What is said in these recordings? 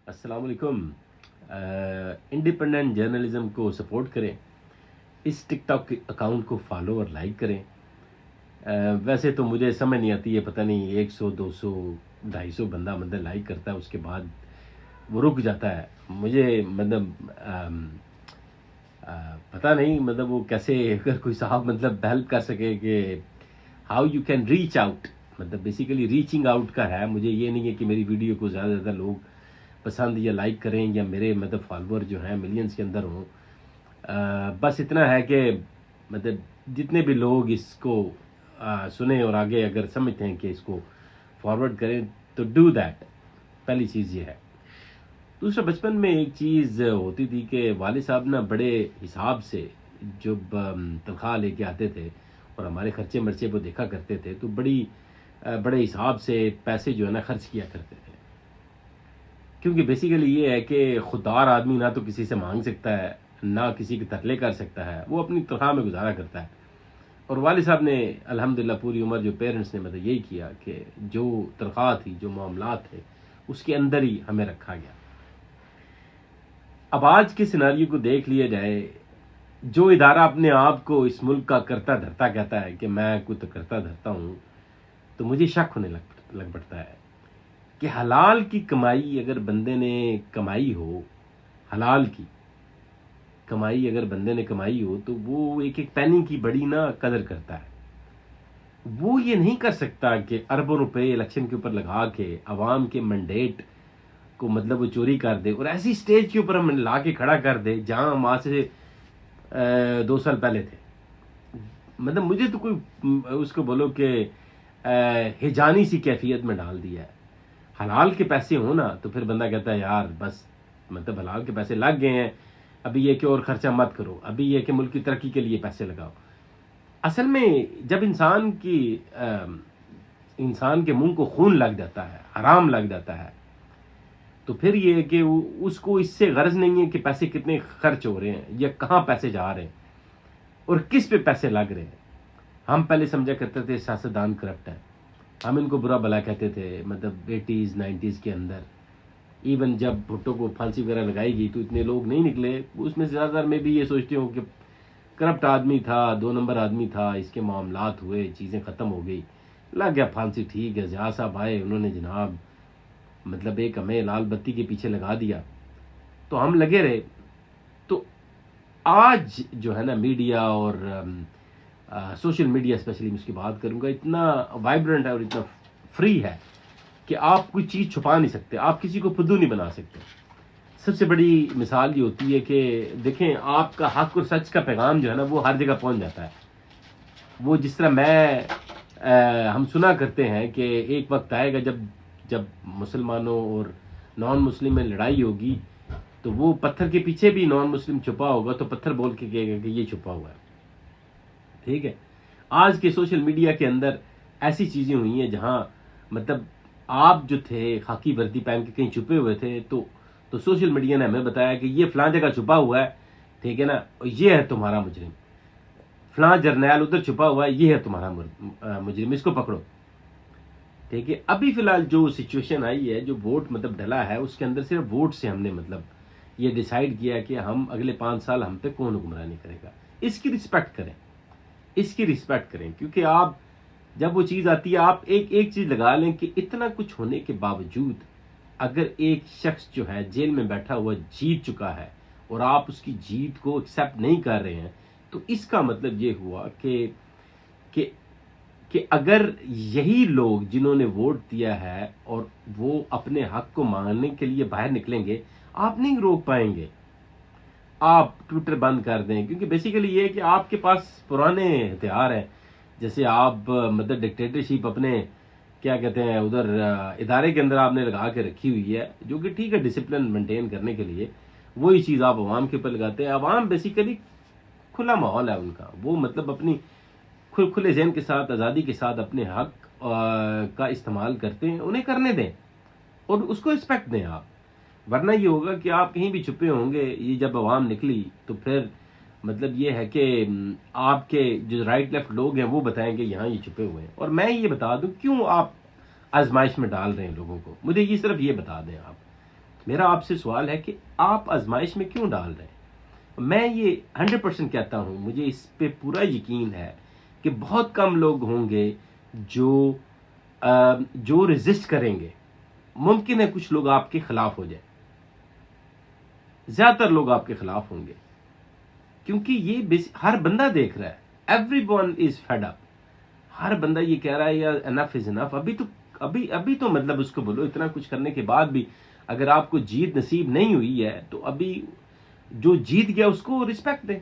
السلام علیکم. Independent journalism کو سپورٹ کریں. اس ٹک ٹاک اکاؤنٹ کو فالو اور لائک کریں. ویسے تو مجھے سمجھ نہیں آتی ہے، پتہ نہیں 100 200 250 بندہ لائک کرتا ہے، اس کے بعد وہ رک جاتا ہے. مجھے پتہ نہیں وہ کیسے، اگر کوئی صاحب ہیلپ کر سکے کہ how you can reach out. Basically reaching out کا ہے. مجھے یہ نہیں ہے کہ میری ویڈیو کو زیادہ سے زیادہ لوگ پسند یا لائک کریں یا میرے فالوور جو ہیں ملینز کے اندر ہوں. بس اتنا ہے کہ جتنے بھی لوگ اس کو سنیں اور آگے اگر سمجھتے ہیں کہ اس کو فارورڈ کریں تو ڈو دیٹ. پہلی چیز یہ ہے. دوسرا، بچپن میں ایک چیز ہوتی تھی کہ والد صاحب بڑے حساب سے جب تنخواہ لے کے آتے تھے اور ہمارے خرچے مرچے وہ دیکھا کرتے تھے تو بڑے حساب سے پیسے جو ہے خرچ کیا کرتے تھے. کیونکہ بیسیکلی یہ ہے کہ خوددار آدمی نہ تو کسی سے مانگ سکتا ہے، نہ کسی کے ترلے کر سکتا ہے. وہ اپنی تنخواہ میں گزارا کرتا ہے. اور والد صاحب نے الحمدللہ پوری عمر جو پیرنٹس نے یہی کیا کہ جو تنخواہ تھی، جو معاملات تھے، اس کے اندر ہی ہمیں رکھا گیا. اب آج کے سیناریو کو دیکھ لیا جائے، جو ادارہ اپنے آپ کو اس ملک کا کرتا دھرتا کہتا ہے کہ میں کوئی تو کرتا دھرتا ہوں، تو مجھے شک ہونے لگ پڑتا ہے کہ حلال کی کمائی اگر بندے نے کمائی ہو، حلال کی کمائی اگر بندے نے کمائی ہو تو وہ ایک ایک پینی کی بڑی قدر کرتا ہے. وہ یہ نہیں کر سکتا کہ اربوں روپے الیکشن کے اوپر لگا کے عوام کے منڈیٹ کو وہ چوری کر دے اور ایسی سٹیج کے اوپر ہم لا کے کھڑا کر دے جہاں ہم آج سے 2 سال پہلے تھے. مجھے تو کوئی اس کو بولو کہ ہجانی سی کیفیت میں ڈال دیا ہے. حلال کے پیسے ہوں نا تو پھر بندہ کہتا ہے یار بس حلال کے پیسے لگ گئے ہیں، ابھی یہ کہ اور خرچہ مت کرو، ابھی یہ کہ ملک کی ترقی کے لیے پیسے لگاؤ. اصل میں جب انسان کے منہ کو خون لگ جاتا ہے، حرام لگ جاتا ہے، تو پھر یہ ہے کہ اس کو اس سے غرض نہیں ہے کہ پیسے کتنے خرچ ہو رہے ہیں یا کہاں پیسے جا رہے ہیں اور کس پہ پیسے لگ رہے ہیں. ہم پہلے سمجھا کرتے تھے سیاستدان کرپٹ ہیں، ہم ان کو برا بلا کہتے تھے 80s 90s کے اندر. ایون جب بھٹو کو پھانسی وغیرہ لگائی گئی تو اتنے لوگ نہیں نکلے. اس میں زیادہ تر میں بھی یہ سوچتی ہوں کہ کرپٹ آدمی تھا، 2 نمبر آدمی تھا، اس کے معاملات ہوئے، چیزیں ختم ہو گئی، لگ گیا پھانسی، ٹھیک ہے. ضیاء صاحب آئے، انہوں نے جناب ایک ہمیں لال بتی کے پیچھے لگا دیا تو ہم لگے رہے. تو آج جو ہے میڈیا اور سوشل میڈیا اسپیشلی میں اس کی بات کروں گا، اتنا وائبرنٹ ہے اور اتنا فری ہے کہ آپ کوئی چیز چھپا نہیں سکتے، آپ کسی کو فدو نہیں بنا سکتے. سب سے بڑی مثال یہ ہوتی ہے کہ دیکھیں آپ کا حق اور سچ کا پیغام جو ہے وہ ہر جگہ پہنچ جاتا ہے. وہ جس طرح ہم سنا کرتے ہیں کہ ایک وقت آئے گا جب مسلمانوں اور نان مسلم میں لڑائی ہوگی تو وہ پتھر کے پیچھے بھی نان مسلم چھپا ہوگا تو پتھر بول کے کہے گا کہ یہ چھپا ہوا ہے. ٹھیک ہے. آج کے سوشل میڈیا کے اندر ایسی چیزیں ہوئی ہیں جہاں آپ جو تھے خاکی وردی پہن کے کہیں چھپے ہوئے تھے تو سوشل میڈیا نے ہمیں بتایا کہ یہ فلاں جگہ چھپا ہوا ہے، ٹھیک ہے نا، یہ ہے تمہارا مجرم. فلاں جرنیل ادھر چھپا ہوا ہے، یہ ہے تمہارا مجرم، اس کو پکڑو. ٹھیک ہے. ابھی فی الحال جو سچویشن آئی ہے، جو ووٹ ڈلا ہے، اس کے اندر صرف ووٹ سے ہم نے یہ ڈیسائیڈ کیا کہ ہم اگلے 5 سال ہم پہ کون حکمرانی کرے گا. اس کی رسپیکٹ کریں کیونکہ آپ جب وہ چیز آتی ہے، آپ ایک چیز لگا لیں کہ اتنا کچھ ہونے کے باوجود اگر ایک شخص جو ہے جیل میں بیٹھا ہوا جیت چکا ہے اور آپ اس کی جیت کو ایکسیپٹ نہیں کر رہے ہیں تو اس کا یہ ہوا کہ اگر یہی لوگ جنہوں نے ووٹ دیا ہے اور وہ اپنے حق کو مانگنے کے لیے باہر نکلیں گے، آپ نہیں روک پائیں گے. آپ ٹویٹر بند کر دیں کیونکہ بیسیکلی یہ ہے کہ آپ کے پاس پرانے ہتھیار ہیں. جیسے آپ ڈکٹیٹرشپ اپنے کیا کہتے ہیں ادھر ادارے کے اندر آپ نے لگا کے رکھی ہوئی ہے، جو کہ ٹھیک ہے ڈسپلن مینٹین کرنے کے لیے، وہی چیز آپ عوام کے اوپر لگاتے ہیں. عوام بیسیکلی کھلا ماحول ہے ان کا، وہ اپنی کھلے ذہن کے ساتھ، آزادی کے ساتھ اپنے حق کا استعمال کرتے ہیں، انہیں کرنے دیں اور اس کو رسپیکٹ دیں آپ. ورنہ یہ ہوگا کہ آپ کہیں بھی چھپے ہوں گے، یہ جب عوام نکلی تو پھر یہ ہے کہ آپ کے جو رائٹ لیفٹ لوگ ہیں وہ بتائیں گے یہاں یہ چھپے ہوئے ہیں. اور میں یہ بتا دوں کیوں آپ آزمائش میں ڈال رہے ہیں لوگوں کو، مجھے یہ صرف یہ بتا دیں آپ. میرا آپ سے سوال ہے کہ آپ آزمائش میں کیوں ڈال رہے ہیں؟ میں یہ 100% کہتا ہوں، مجھے اس پہ پورا یقین ہے کہ بہت کم لوگ ہوں گے جو ریزسٹ کریں گے. ممکن ہے کچھ لوگ آپ کے خلاف ہو جائیں، زیادہ تر لوگ آپ کے خلاف ہوں گے، کیونکہ یہ ہر بندہ دیکھ رہا ہے. Everyone is fed up. ہر بندہ یہ کہہ رہا ہے یار انف از انف. ابھی تو مطلب اس کو بولو، اتنا کچھ کرنے کے بعد بھی اگر آپ کو جیت نصیب نہیں ہوئی ہے تو ابھی جو جیت گیا اس کو رسپیکٹ دیں.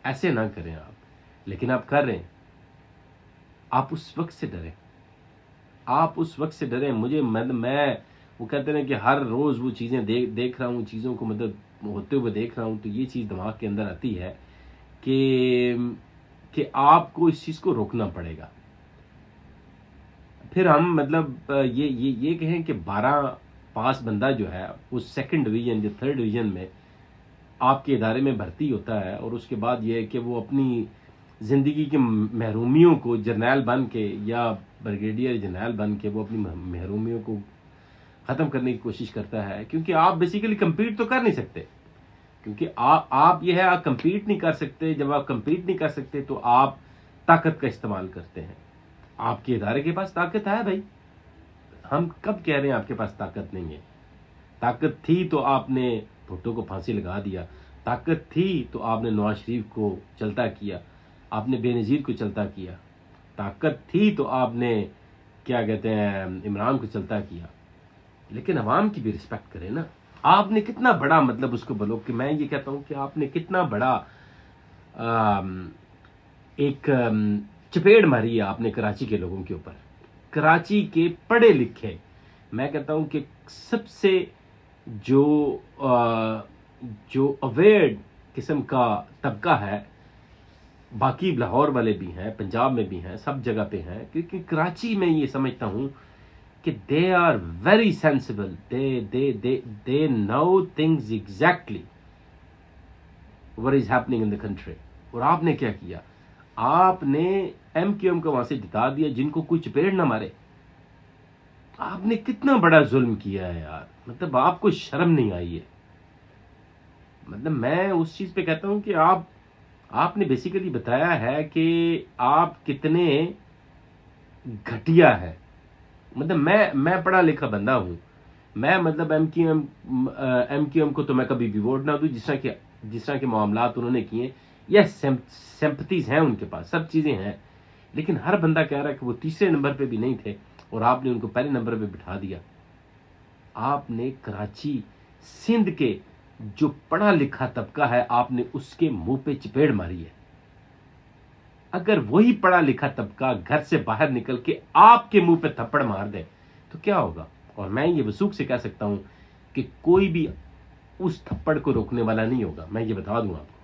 ایسے نہ کریں آپ، لیکن آپ کر رہے ہیں. آپ اس وقت سے ڈریں، آپ اس وقت سے ڈریں. میں وہ کہتے ہیں کہ ہر روز وہ چیزیں دیکھ رہا ہوں، چیزوں کو مطلب ہوتے ہوئے دیکھ رہا ہوں، تو یہ چیز دماغ کے اندر آتی ہے کہ آپ کو اس چیز کو روکنا پڑے گا. پھر ہم مطلب یہ کہیں کہ 12 پاس بندہ جو ہے وہ سیکنڈ ڈویژن یا تھرڈ ڈویژن میں آپ کے ادارے میں بھرتی ہوتا ہے، اور اس کے بعد یہ ہے کہ وہ اپنی زندگی کی محرومیوں کو جرنیل بن کے یا بریگیڈیئر جرنیل بن کے وہ اپنی محرومیوں کو ختم کرنے کی کوشش کرتا ہے. کیونکہ آپ بیسیکلی کمپیٹ تو کر نہیں سکتے، کیونکہ آپ یہ ہے آپ کمپیٹ نہیں کر سکتے. جب آپ کمپیٹ نہیں کر سکتے تو آپ طاقت کا استعمال کرتے ہیں. آپ کے ادارے کے پاس طاقت ہے بھائی، ہم کب کہہ رہے ہیں آپ کے پاس طاقت نہیں ہے؟ طاقت تھی تو آپ نے بھٹو کو پھانسی لگا دیا، طاقت تھی تو آپ نے نواز شریف کو چلتا کیا، آپ نے بے نظیر کو چلتا کیا، طاقت تھی تو آپ نے کیا کہتے ہیں عمران کو چلتا کیا. لیکن عوام کی بھی رسپیکٹ کریں نا. آپ نے کتنا بڑا مطلب اس کو بولو کہ میں یہ کہتا ہوں کہ آپ نے کتنا بڑا ایک چپیڑ ماری ہے آپ نے کراچی کے لوگوں کے اوپر. کراچی کے پڑھے لکھے، میں کہتا ہوں کہ سب سے جو اویئرڈ قسم کا طبقہ ہے، باقی لاہور والے بھی ہیں، پنجاب میں بھی ہیں، سب جگہ پہ ہیں، کیونکہ کراچی میں یہ سمجھتا ہوں کہ they are very sensible. They know things exactly what is happening in the country. اور آپ نے کیا کیا؟ آپ نے ایم کیو ایم کو وہاں سے جتا دیا جن کو کوئی چپیڑ نہ مارے. آپ نے کتنا بڑا ظلم کیا ہے یار. مطلب آپ کو شرم نہیں آئی ہے. مطلب میں اس چیز پہ کہتا ہوں کہ آپ نے بیسیکلی بتایا ہے کہ آپ کتنے گھٹیا ہے. مطلب میں پڑھا لکھا بندہ ہوں، میں مطلب ایم کیو ایم کو تو میں کبھی بھی ووٹ نہ دوں. جس طرح کے معاملات انہوں نے کیے، یس سمپتھیز ہیں ان کے پاس، سب چیزیں ہیں، لیکن ہر بندہ کہہ رہا ہے کہ وہ تیسرے نمبر پہ بھی نہیں تھے اور آپ نے ان کو پہلے نمبر پہ بٹھا دیا. آپ نے کراچی سندھ کے جو پڑھا لکھا طبقہ ہے آپ نے اس کے منہ پہ چپیڑ ماری ہے. اگر وہی پڑھا لکھا طبقہ گھر سے باہر نکل کے آپ کے منہ پہ تھپڑ مار دے تو کیا ہوگا؟ اور میں یہ وثوق سے کہہ سکتا ہوں کہ کوئی بھی اس تھپڑ کو روکنے والا نہیں ہوگا. میں یہ بتا دوں آپ کو،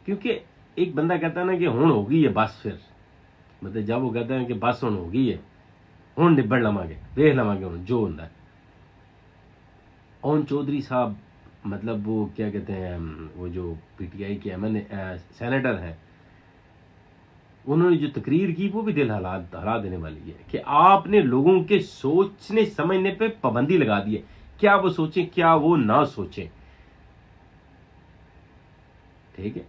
کیونکہ ایک بندہ کہتا ہے نا کہ ہون ہوگی ہے بس. پھر مطلب جب وہ کہتا ہے کہ بس ہون ہوگی ہے، ہون نبڑ لواں گے، دیکھ لواں گے ہوں جو ہوتا ہے. اون چودھری صاحب مطلب وہ کیا کہتے ہیں، وہ جو پی ٹی آئی کے سینیٹر ہیں، انہوں نے جو تقریر کی وہ بھی دل ہلا دینے والی ہے کہ آپ نے لوگوں کے سوچنے سمجھنے پہ پابندی لگا دی ہے. کیا وہ سوچیں، کیا وہ نہ سوچیں. ٹھیک ہے،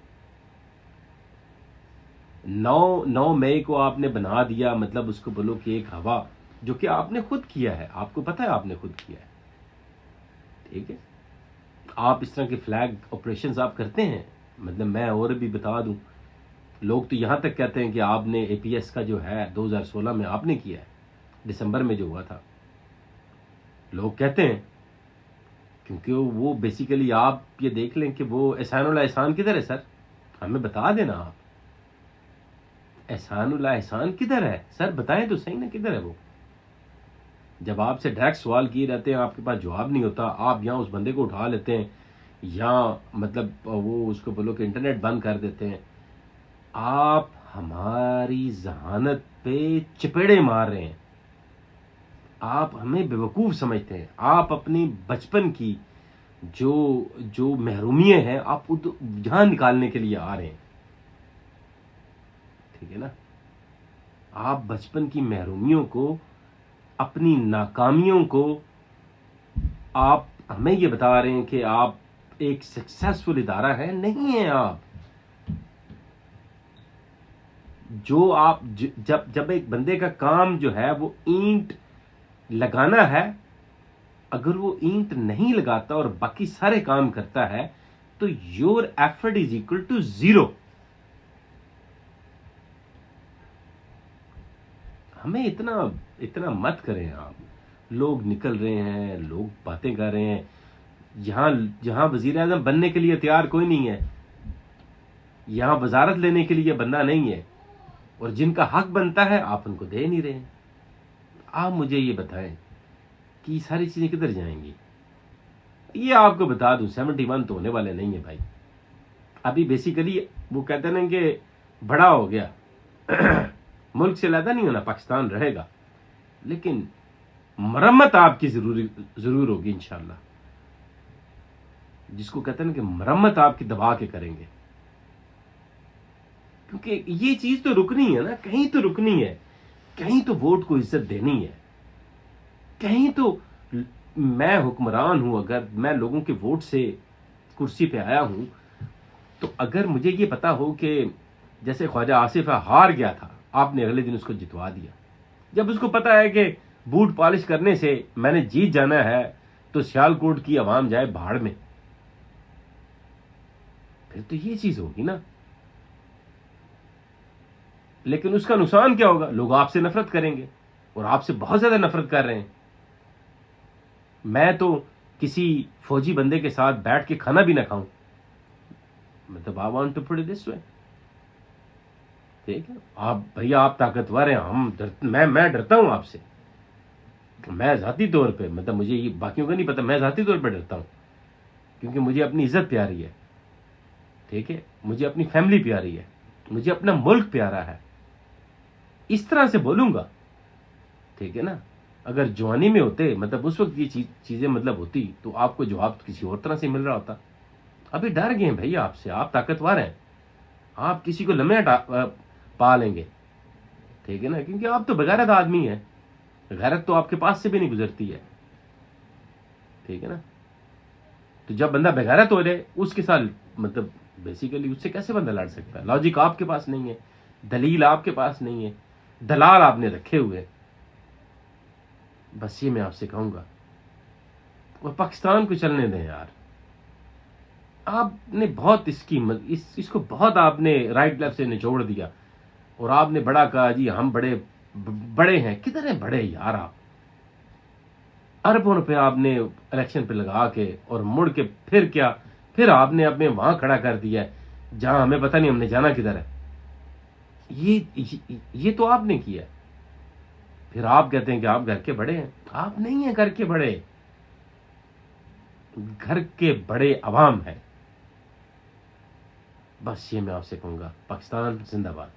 9 مئی کو آپ نے بنا دیا مطلب اس کو بولو کہ ایک ہوا جو کہ آپ نے خود کیا ہے، آپ کو پتہ ہے آپ نے خود کیا ہے. ٹھیک ہے، آپ اس طرح کے فلیگ آپریشنز آپ کرتے ہیں. مطلب میں اور بھی بتا دوں، لوگ تو یہاں تک کہتے ہیں کہ آپ نے اے پی ایس کا جو ہے 2016 میں آپ نے کیا ہے، دسمبر میں جو ہوا تھا. لوگ کہتے ہیں کیونکہ وہ بیسیکلی آپ یہ دیکھ لیں کہ وہ احسان اللہ احسان کدھر ہے سر؟ ہمیں بتا دینا آپ. احسان اللہ احسان کدھر ہے سر؟ بتائیں تو صحیح نا کدھر ہے وہ. جب آپ سے ڈائریکٹ سوال کیے جاتے ہیں آپ کے پاس جواب نہیں ہوتا، آپ یہاں اس بندے کو اٹھا لیتے ہیں یا مطلب وہ اس کو بولو کہ انٹرنیٹ بند کر دیتے ہیں. آپ ہماری ذہانت پہ چپیڑے مار رہے ہیں. آپ ہمیں بیوقوف سمجھتے ہیں. آپ اپنی بچپن کی جو محرومیاں ہیں آپ جہاں نکالنے کے لیے آ رہے ہیں. ٹھیک ہے نا، آپ بچپن کی محرومیوں کو، اپنی ناکامیوں کو آپ ہمیں یہ بتا رہے ہیں کہ آپ ایک سکسیسفل ادارہ ہے، نہیں ہیں آپ. جو آپ جب ایک بندے کا کام جو ہے وہ اینٹ لگانا ہے، اگر وہ اینٹ نہیں لگاتا اور باقی سارے کام کرتا ہے تو your effort is equal to zero. ہمیں اتنا مت کریں آپ. لوگ نکل رہے ہیں، لوگ باتیں کر رہے ہیں، جہاں وزیر اعظم بننے کے لیے تیار کوئی نہیں ہے، یہاں وزارت لینے کے لیے بندہ نہیں ہے، اور جن کا حق بنتا ہے آپ ان کو دے نہیں رہے ہیں. آپ مجھے یہ بتائیں کہ یہ ساری چیزیں کدھر جائیں گی؟ یہ آپ کو بتا دوں 71 تو ہونے والے نہیں ہیں بھائی. ابھی بیسیکلی وہ کہتے ہیں نا کہ بڑا ہو گیا، ملک سے علیحدہ نہیں ہونا، پاکستان رہے گا، لیکن مرمت آپ کی ضرور ہوگی انشاءاللہ. جس کو کہتے ہیں نا کہ مرمت آپ کی دبا کے کریں گے، کیونکہ یہ چیز تو رکنی ہے نا، کہیں تو رکنی ہے، کہیں تو ووٹ کو عزت دینی ہے، کہیں تو میں حکمران ہوں، اگر میں لوگوں کے ووٹ سے کرسی پہ آیا ہوں تو اگر مجھے یہ پتا ہو کہ جیسے خواجہ آصف ہار گیا تھا، آپ نے اگلے دن اس کو جتوا دیا، جب اس کو پتا ہے کہ بوٹ پالش کرنے سے میں نے جیت جانا ہے تو سیالکوٹ کی عوام جائے بھاڑ میں، پھر تو یہ چیز ہوگی نا. لیکن اس کا نقصان کیا ہوگا؟ لوگ آپ سے نفرت کریں گے، اور آپ سے بہت زیادہ نفرت کر رہے ہیں. میں تو کسی فوجی بندے کے ساتھ بیٹھ کے کھانا بھی نہ کھاؤں، مطلب I want to put it this way. ٹھیک ہے، آپ بھیا آپ طاقتور ہیں، میں ڈرتا ہوں آپ سے. میں ذاتی طور پہ مطلب مجھے یہ باقیوں کا نہیں پتا، میں ذاتی طور پہ ڈرتا ہوں، کیونکہ مجھے اپنی عزت پیاری ہے. ٹھیک ہے، مجھے اپنی فیملی پیاری ہے، مجھے اپنا ملک پیارا ہے. اس طرح سے بولوں گا. ٹھیک ہے نا. اگر جوانی میں ہوتے مطلب اس وقت یہ چیزیں مطلب ہوتی تو آپ کو جواب کسی اور طرح سے مل رہا ہوتا. ابھی ڈر گئے ہیں بھائی آپ سے، آپ طاقتور ہیں، آپ کسی کو لمحے پا لیں گے. ٹھیک ہے نا، کیونکہ آپ تو بغیرت آدمی ہیں، غیرت تو آپ کے پاس سے بھی نہیں گزرتی ہے. ٹھیک ہے نا. تو جب بندہ بغیرت ہو جائے اس کے ساتھ مطلب بیسیکلی اس سے کیسے بندہ لڑ سکتا ہے؟ لاجک آپ کے پاس نہیں ہے، دلیل آپ کے پاس نہیں ہے، دلال آپ نے رکھے ہوئے. بس یہ میں آپ سے کہوں گا، اور پاکستان کو چلنے دیں یار. آپ نے بہت اس کو بہت آپ نے رائٹ لیفٹ سے نچوڑ دیا، اور آپ نے بڑا کہا جی ہم بڑے ہیں. کدھر ہیں بڑے یار؟ آپ اربوں روپے آپ نے الیکشن پہ لگا کے اور مڑ کے پھر آپ نے اپنے وہاں کھڑا کر دیا ہے جہاں ہمیں پتہ نہیں ہم نے جانا کدھر ہے. یہ تو آپ نے کیا. پھر آپ کہتے ہیں کہ آپ گھر کے بڑے ہیں. آپ نہیں ہیں گھر کے بڑے، گھر کے بڑے عوام ہیں. بس یہ میں آپ سے کہوں گا. پاکستان زندہ باد.